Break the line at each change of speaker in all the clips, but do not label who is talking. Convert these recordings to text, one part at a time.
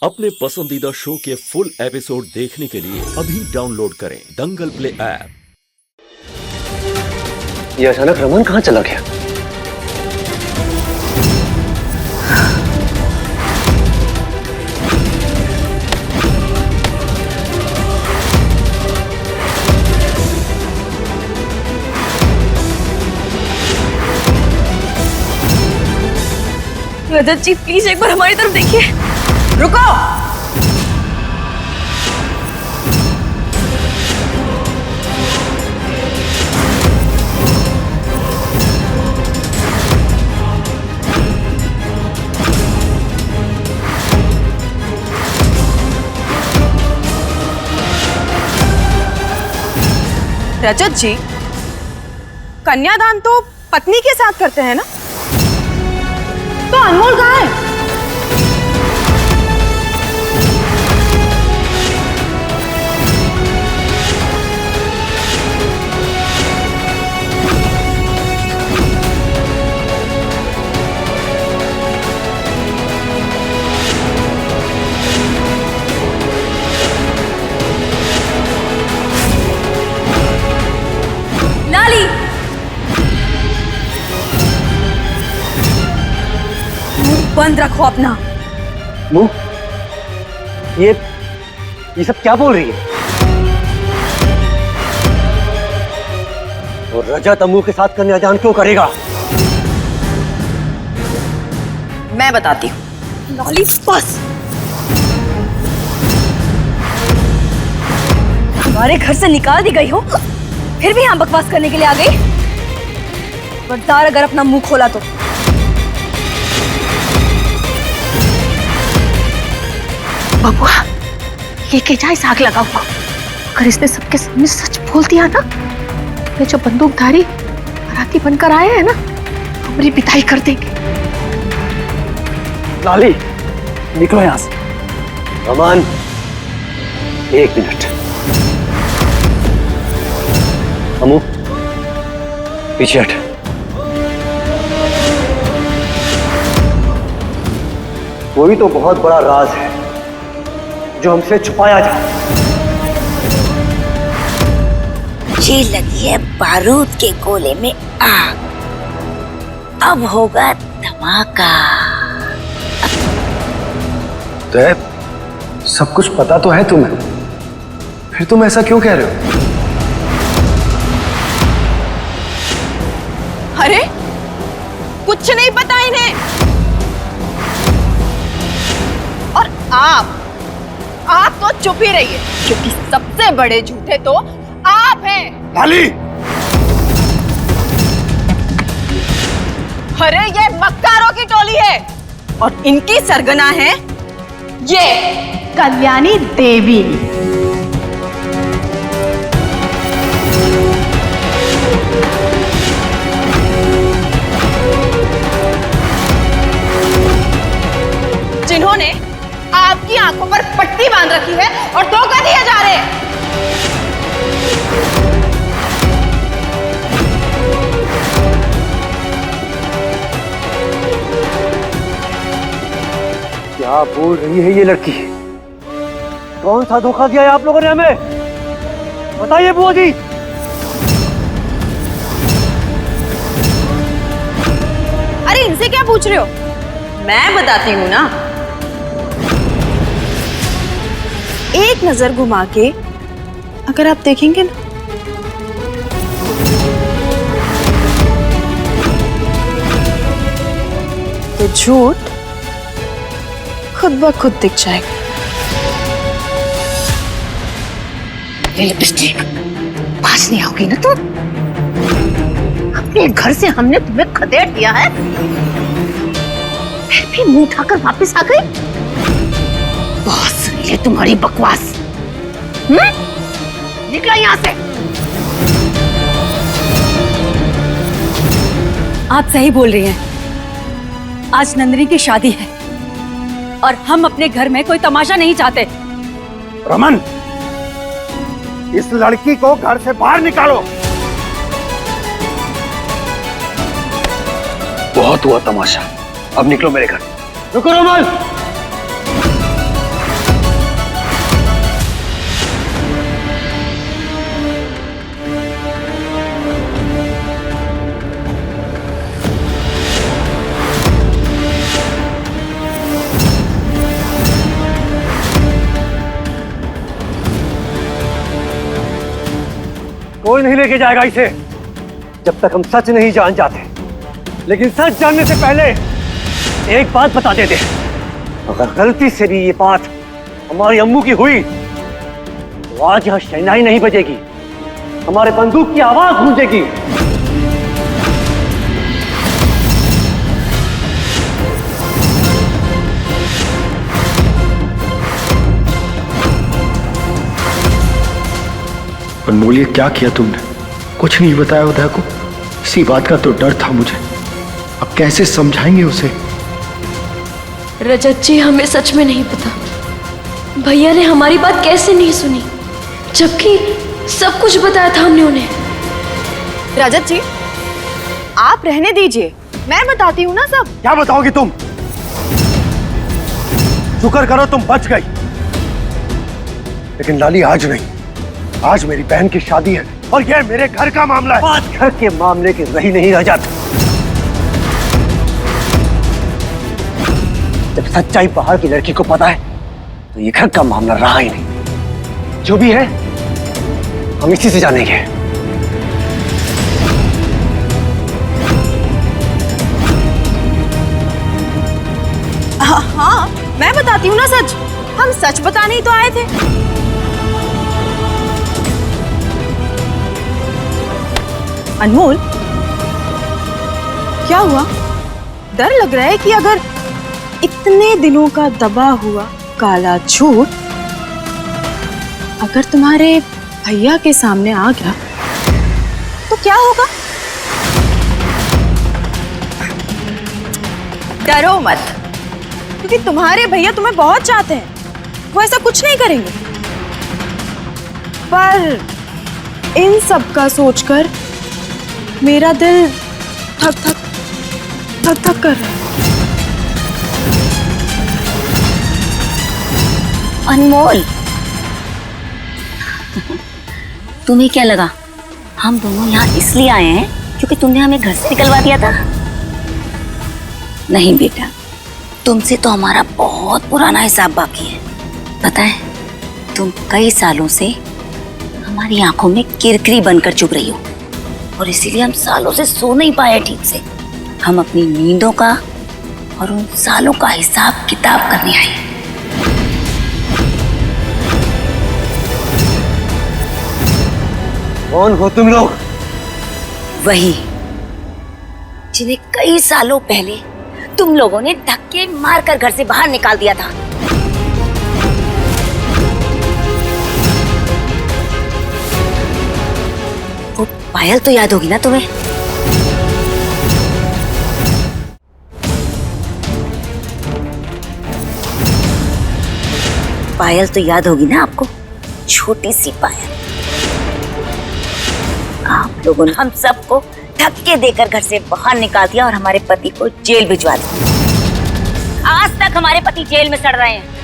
अपने पसंदीदा शो के फुल एपिसोड देखने के लिए अभी डाउनलोड करें दंगल प्ले ऐप।
ये अचानक रमन कहाँ चला गया?
रजत जी प्लीज एक बार हमारी तरफ देखिए। रुको। रजत जी, कन्यादान तो पत्नी के साथ करते हैं ना, तो अनमोल कहाँ है? लाली, बंद रखो अपना
मुंह। ये सब क्या बोल रही है? और रजत अमू के साथ कन्यादान क्यों करेगा?
मैं बताती हूँ। लॉली बस, हमारे घर से निकाल दी गई हो, फिर भी हम बकवास करने के लिए आ गई। खबरदार अगर अपना मुंह खोला तो।
बबुआ, लेके जा इस आग लगाओ को। अगर इसने सबके सामने सच बोल दिया ना, ये जो बंदूकधारी बाराती बनकर आए हैं ना, हमारी पिटाई कर देंगे।
लाली, निकलो यहां से। रमन, एक मिनट। अमू, पीछे हट। कोई तो बहुत बड़ा राज है जो हमसे छुपाया जाए।
ये लगी है बारूद के गोले में आग, अब होगा धमाका।
तो सब कुछ पता तो है तुम्हें, फिर तुम ऐसा क्यों कह रहे हो?
अरे कुछ नहीं पता इन्हें। और आप तो चुप ही रहिए, क्योंकि सबसे बड़े झूठे तो आप हैं।
लाली!
अरे ये मक्कारों की टोली है और इनकी सरगना है ये
कल्याणी देवी।
जिन्होंने आपकी आंखों पर पट्टी बांध रखी है और धोखा दिए जा रहे हैं।
क्या बोल रही है ये लड़की? कौन सा धोखा दिया है आप लोगों ने हमें? बताइए बुआ जी।
अरे इनसे क्या पूछ रहे हो? मैं बताती हूँ ना। एक नजर घुमा के अगर आप देखेंगे ना, तो झूठ खुद ब खुद दिख जाएगा।
लिपस्टिक, पास नहीं आओगी ना तुम? अपने घर से हमने तुम्हें खदेड़ दिया है, फिर भी मुंह उठाकर वापस आ गई। बहुत सुन ले तुम्हारी बकवास। निकलो यहाँ से।
आप सही बोल रही हैं। आज नंदिनी की शादी है और हम अपने घर में कोई तमाशा नहीं चाहते।
रमन, इस लड़की को घर से बाहर निकालो। बहुत हुआ तमाशा, अब निकलो मेरे घर।
रुको रमन, कोई नहीं लेके जाएगा इसे जब तक हम सच नहीं जान जाते। लेकिन सच जानने से पहले एक बात बता देते, अगर गलती से भी ये बात हमारी अम्मू की हुई तो आज यहां शहनाई नहीं बजेगी, हमारे बंदूक की आवाज गूंजेगी।
अनमोल, ये क्या किया तुमने? कुछ नहीं बताया उदय को। इसी बात का तो डर था मुझे। अब कैसे समझाएंगे उसे?
रजत जी, हमें सच में नहीं पता भैया ने हमारी बात कैसे नहीं सुनी, जबकि सब कुछ बताया था हमने उन्हें।
रजत जी, आप रहने दीजिए, मैं बताती हूँ ना सब।
क्या बताओगी तुम? शुक्र करो तुम बच गई। लेकिन लाली आज नहीं, आज मेरी बहन की शादी है और यह मेरे घर का मामला है। आज घर के मामले की रही नहीं रजत। जब सच्चाई बाहर की लड़की को पता है तो ये घर का मामला रहा ही नहीं। जो भी है हम इसी से जानेंगे।
हाँ, मैं बताती हूँ ना सच। हम सच बताने ही तो आए थे। अनमोल, क्या हुआ? डर लग रहा है कि अगर इतने दिनों का दबा हुआ काला झूठ अगर तुम्हारे भैया के सामने आ गया तो क्या होगा? डरो मत, क्योंकि तुम्हारे भैया तुम्हें बहुत चाहते हैं। वो ऐसा कुछ नहीं करेंगे। पर इन सब का सोचकर मेरा दिल धक धक धक धक कर रहा है।
अनमोल, तुम्हें क्या लगा हम दोनों यहाँ इसलिए आए हैं क्योंकि तुमने हमें घर से निकलवा दिया था? नहीं बेटा, तुमसे तो हमारा बहुत पुराना हिसाब बाकी है। पता है, तुम कई सालों से हमारी आंखों में किरकिरी बनकर चुभ रही हो और इसीलिए हम सालों से सो नहीं पाए ठीक से। हम अपनी नींदों का और उन सालों का हिसाब किताब करने आए।
कौन हो तुम लोग?
वही जिन्हें कई सालों पहले तुम लोगों ने धक्के मारकर घर से बाहर निकाल दिया था। वो पायल तो याद होगी ना तुम्हें? पायल तो याद होगी ना आपको? छोटी सी पायल। आप लोगों ने हम सबको धक्के देकर घर से बाहर निकाल दिया और हमारे पति को जेल भिजवा दिया। आज तक हमारे पति जेल में सड़ रहे हैं।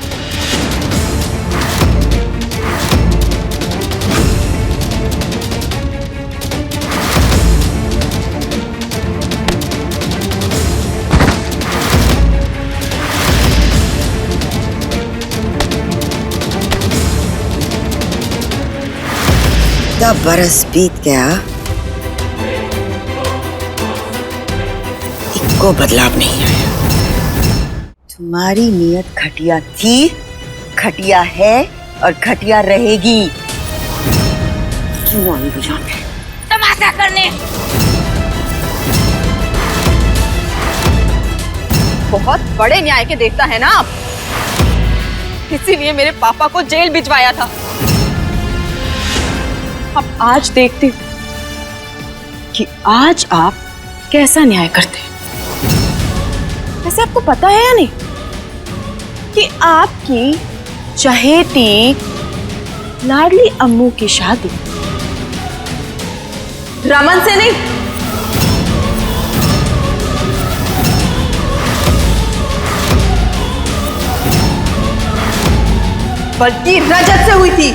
इतना बरस बीत गया, इनको बदलाव नहीं आया। तुम्हारी नीयत घटिया थी, घटिया है और घटिया रहेगी। क्यों आई बुझाने?
तमाशा करने।
बहुत बड़े न्याय के देवता है ना आप, इसीलिए मेरे पापा को जेल भिजवाया था। अब आज देखते कि आज आप कैसा न्याय करते हैं। वैसे आपको पता है या नहीं कि आपकी चहेती लाडली अम्मू की शादी रमन से नहीं, बल्कि रजत से हुई थी।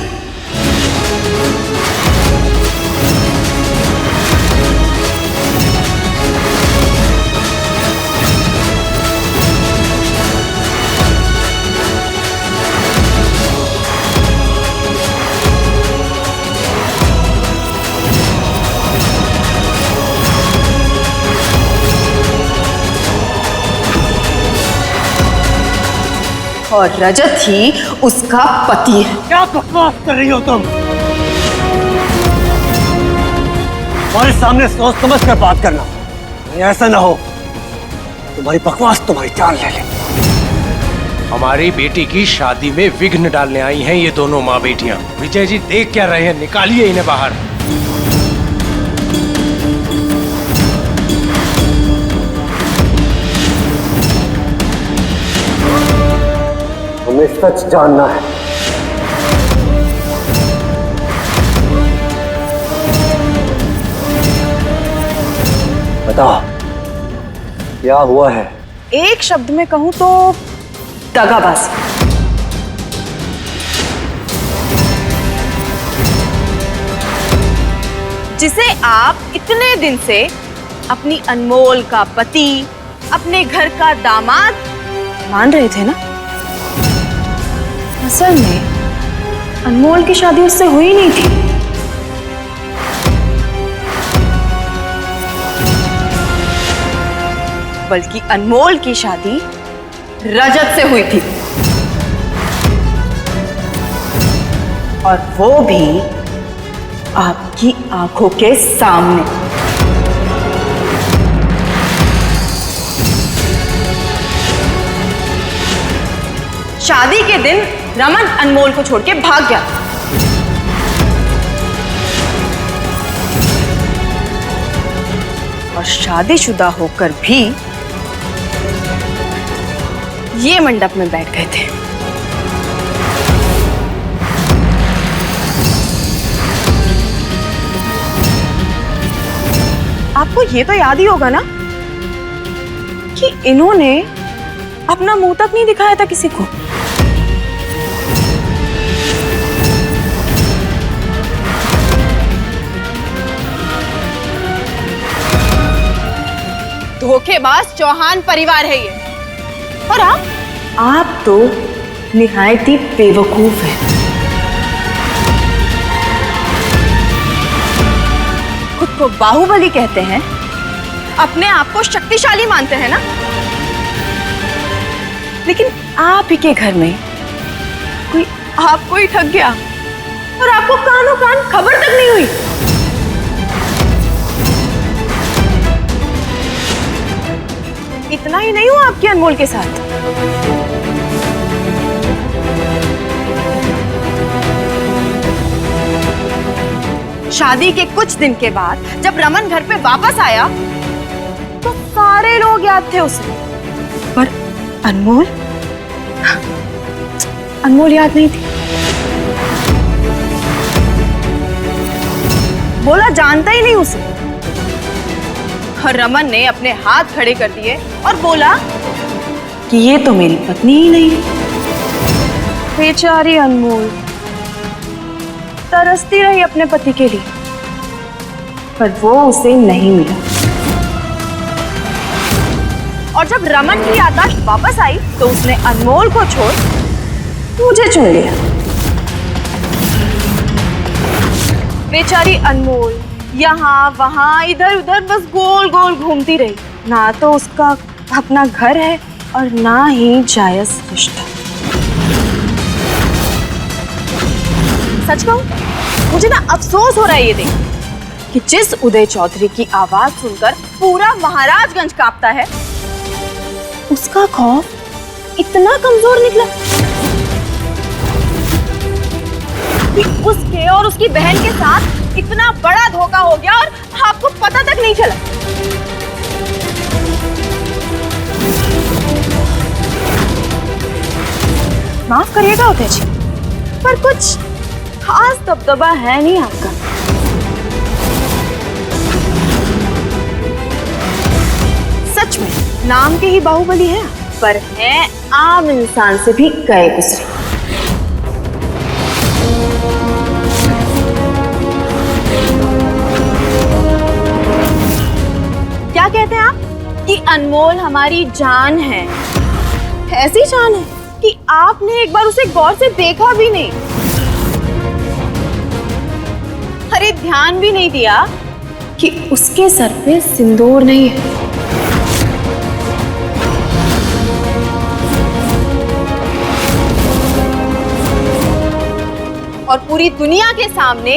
और रजत ही उसका पति है।
क्या बकवास कर रही हो तुम? हमारे सामने सोच समझ कर बात करना, ऐसा ना हो तुम्हारी बकवास तुम्हारी जान ले ले।
हमारी बेटी की शादी में विघ्न डालने आई हैं ये दोनों माँ बेटियां। विजय जी देख क्या रहे हैं, निकालिए इन्हें बाहर।
हमें सच जानना है। बता क्या हुआ है?
एक शब्द में कहूं तो दगाबाजी। जिसे आप इतने दिन से अपनी अनमोल का पति, अपने घर का दामाद मान रहे थे ना। असल में अनमोल की शादी उससे हुई नहीं थी। बल्कि अनमोल की शादी रजत से हुई थी, और वो भी आपकी आंखों के सामने। शादी के दिन रमन अनमोल को छोड़ के भाग गया। और शादीशुदा होकर भी ये मंडप में बैठ गए थे। आपको ये तो याद ही होगा ना कि इन्होंने अपना मुंह तक नहीं दिखाया था किसी को। धोखेबाज चौहान परिवार है ये। और आप तो निहायत ही बेवकूफ हैं। खुद को बाहुबली कहते हैं, अपने आप को शक्तिशाली मानते हैं ना। लेकिन आप ही के घर में कोई आपको ही ठग गया और आपको कानों कान खबर तक नहीं हुई। इतना ही नहीं हुआ आपके अनमोल के साथ, शादी के कुछ दिन के बाद जब रमन घर पे वापस आया तो सारे लोग याद थे उसे, पर अनमोल याद नहीं थी। बोला जानता ही नहीं उसे। और रमन ने अपने हाथ खड़े कर दिए और बोला कि ये तो मेरी पत्नी ही नहीं। बेचारी अनमोल तरसती रही अपने पति के लिए, पर वो उसे नहीं मिला। और जब रमन की याददाश्त वापस आई तो उसने अनमोल को छोड़ मुझे चुन लिया। बेचारी अनमोल यहाँ वहाँ इधर उधर बस गोल गोल घूमती रही। ना तो उसका अपना घर है और ना ही जायज रिश्ता। सच कहूं, मुझे ना अफसोस हो रहा है ये देख कि जिस उदय चौधरी की आवाज सुनकर पूरा महाराजगंज कांपता है, उसका खौफ इतना कमजोर निकला कि उसके और उसकी बहन के साथ इतना बड़ा धोखा हो गया और आपको पता तक नहीं चला। माफ करिएगा उदय जी, पर कुछ खास दबदबा है नहीं आपका। सच में नाम के ही बाहुबली है, पर है आम इंसान से भी गए गुजरे। क्या कहते हैं आप कि अनमोल हमारी जान है? ऐसी जान है कि आपने एक बार उसे गौर से देखा भी नहीं, अरे ध्यान भी नहीं दिया कि उसके सर पे सिंदूर नहीं है। और पूरी दुनिया के सामने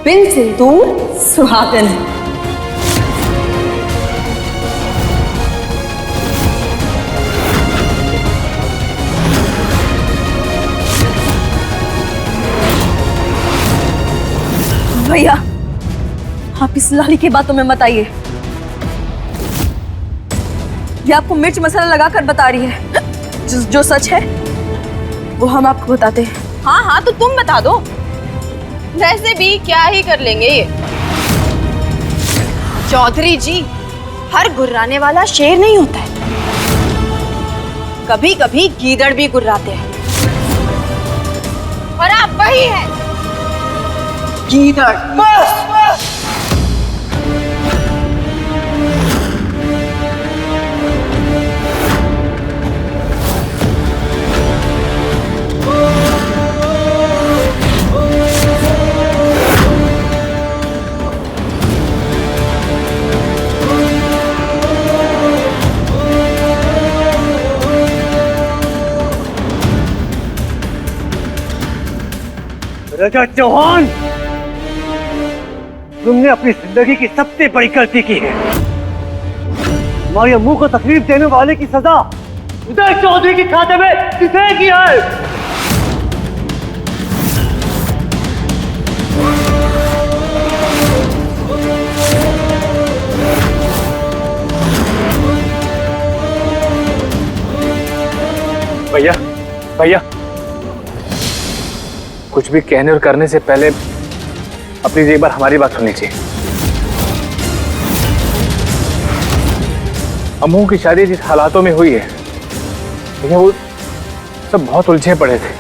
बिन सिंदूर सुहागन है।
भैया, आप इस लाली की बातों में मत आइए। ये आपको मिर्च मसाला लगाकर बता रही है। जो सच है वो हम आपको बताते हैं।
हाँ हाँ, तो तुम बता दो। वैसे भी क्या ही कर लेंगे ये। चौधरी जी, हर गुर्राने वाला शेर नहीं होता है, कभी कभी गीदड़ भी गुर्राते हैं। और आप वही है, गीदड़।
राजा चौहान, तुमने अपनी जिंदगी की सबसे बड़ी गलती की है। हमारे अम्मू को तकलीफ देने वाले की सजा उदय चौधरी की खाते में किसे की है?
भैया, भैया, कुछ भी कहने और करने से पहले अपनी एक बार हमारी बात सुननी चाहिए। अम्मू की शादी जिस हालातों में हुई है, भैया वो सब बहुत उलझे पड़े थे।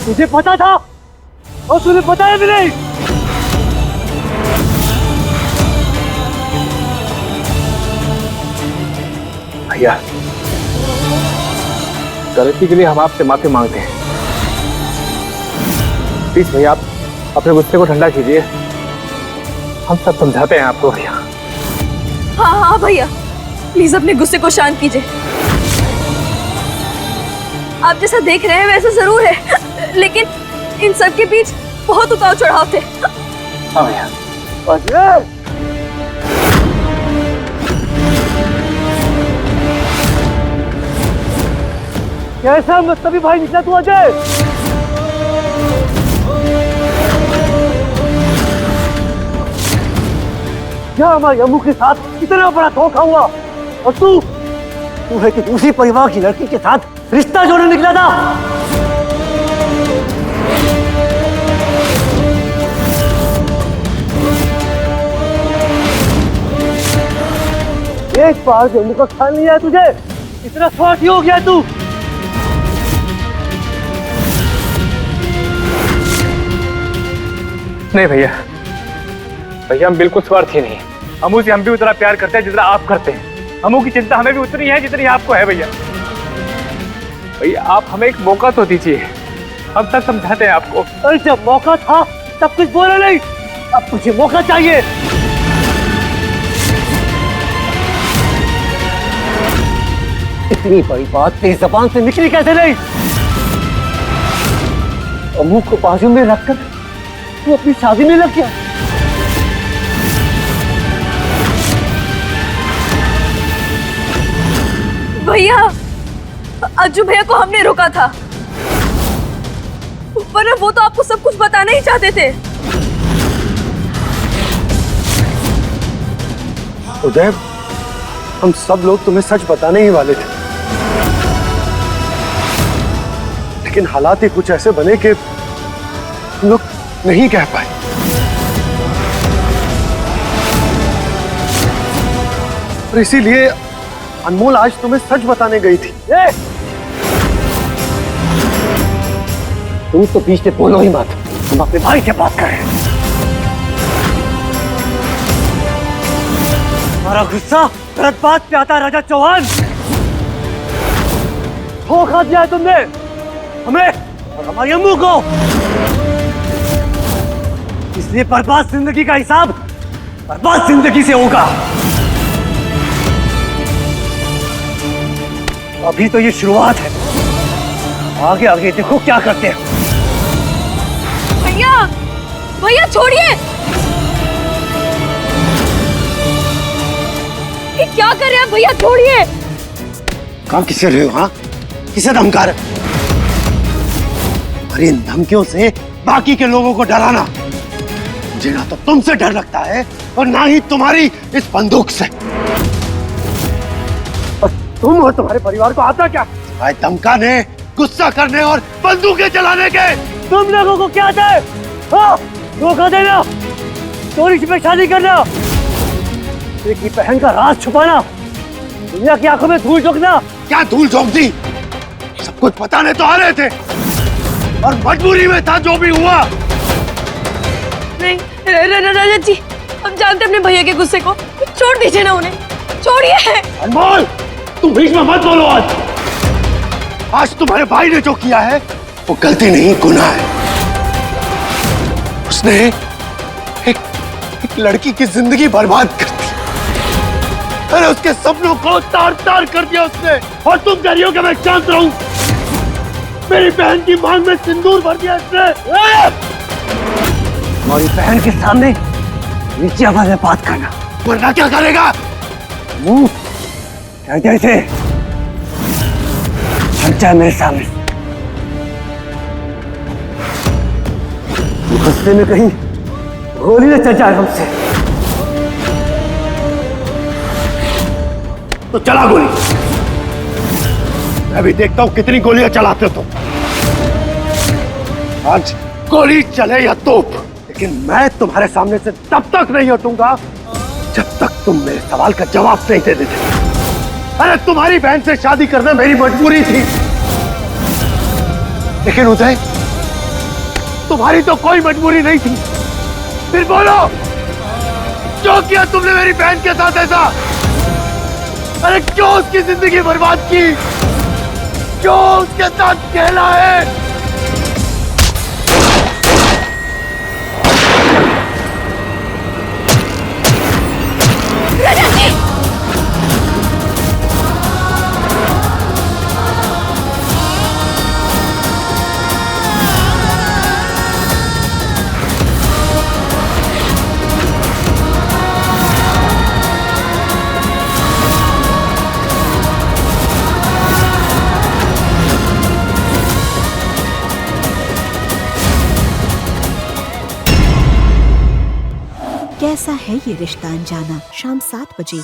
तुझे पता था और तूने बताया भी नहीं।
भैया, गलती के लिए हम आपसे माफी मांगते हैं। प्लीज भैया, आप अपने गुस्से को ठंडा कीजिए। हम सब समझाते हैं आपको भैया।
हाँ हाँ भैया, प्लीज अपने गुस्से को शांत कीजिए। आप जैसा देख रहे हैं वैसा जरूर है, लेकिन इन सब के बीच बहुत उतार चढ़ाव थे।
हाँ भैया।
कैसा मतलबी भाई निकला तू अजय? क्या हमारी अम्मू के साथ इतना बड़ा धोखा हुआ और तू है कि दूसरी परिवार की लड़की के साथ रिश्ता जोड़ने निकला था। एक बार भी अम्मू का ख्याल नहीं आया तुझे? इतना स्वार्थी हो गया तू?
नहीं भैया, भैया हम बिल्कुल स्वार्थी नहीं। अम्मू से हम भी उतना प्यार करते हैं जितना आप करते हैं। अम्मू की चिंता हमें भी उतनी है जितनी आपको है भैया। भैया आप हमें एक मौका तो दीजिए, हम तक समझाते हैं आपको।
अरे जब मौका था तब कुछ बोला नहीं, अब तुझे मौका चाहिए। इतनी बड़ी बात तेरी जबान से निकली कैसे नहीं? अम्मू को बाजू में रखकर तू अपनी शादी में लग गया।
भैया, अज्जू भैया को हमने रोका था, पर वो तो आपको सब कुछ बताना ही चाहते थे।
उदय, हम सब लोग तुम्हें सच बताने ही वाले थे, लेकिन हालात ही कुछ ऐसे बने कि हम लोग नहीं कह पाए। और इसीलिए अनमोल आज तुम्हें सच बताने गई थी।
तुम तो बीच में बोलो ही मत, हम अपने भाई से बात कर रहे हैं। तुम्हारा गुस्सा गलत बात पे आता है राजा चौहान। धोखा दिया है तुमने हमें और हमारी अम्मू को, इसलिए बर्बाद जिंदगी का हिसाब बर्बाद जिंदगी से होगा। अभी तो ये शुरुआत है, आगे आगे देखो क्या करते हैं।
भैया भैया छोड़िए, ये क्या कर रहे हैं भैया, छोड़िए।
काम किसे रहे हो? हाँ, किसे धमका रहे? और इन धमकियों से बाकी के लोगों को डराना, मुझे ना तो तुमसे डर लगता है और ना ही तुम्हारी इस बंदूक से। और तुम और तुम्हारे परिवार को आता क्या? आज धमकाने, गुस्सा करने और बंदूकें चलाने के। तुम लोगों को क्या आता है? हाँ, धोखा देना, चोरी छिपे शादी करना, एक ही बहन का राज छुपाना, दुनिया की आंखों में धूल झोंकना। क्या धूल झोंक दी? सब कुछ बताने तो आ रहे थे और मजबूरी में था जो भी हुआ।
नहीं राजा जी, हम जानते अपने भैया के गुस्से को, छोड़ दीजिए ना उन्हें, छोड़िए।
अनमोल, तुम बीच में मत बोलो। आज तुम्हारे भाई ने जो किया है वो गलती नहीं, गुनाह है। उसने एक लड़की की जिंदगी बर्बाद कर दी, अरे उसके सपनों को तार तार कर दिया उसने। और तुम कह रही हो कि मैं शांत रहूं? मेरी बहन की मांग में सिंदूर भर दिया इसने। हमारी बहन के सामने नीचे आवाज में बात करना, वरना क्या करेगा? कहते थे हट जाए मेरे सामने। गुस्से में कहीं गोली न चल जाए हमसे तो चला गोली। मैं भी देखता हूं कितनी गोलियां चलाते हो तुम। आज गोली चले या तोप, लेकिन मैं तुम्हारे सामने से तब तक नहीं हटूंगा जब तक तुम मेरे सवाल का जवाब नहीं दे देते। अरे तुम्हारी बहन से शादी करना मेरी मजबूरी थी, लेकिन उदय तुम्हारी तो कोई मजबूरी नहीं थी। फिर बोलो, क्यों किया तुमने मेरी बहन के साथ ऐसा? अरे क्यों उसकी जिंदगी बर्बाद की? क्यों उसके साथ खेला है?
राजा जी,
कैसा है ये रिश्ता अनजाना, शाम 7 बजे।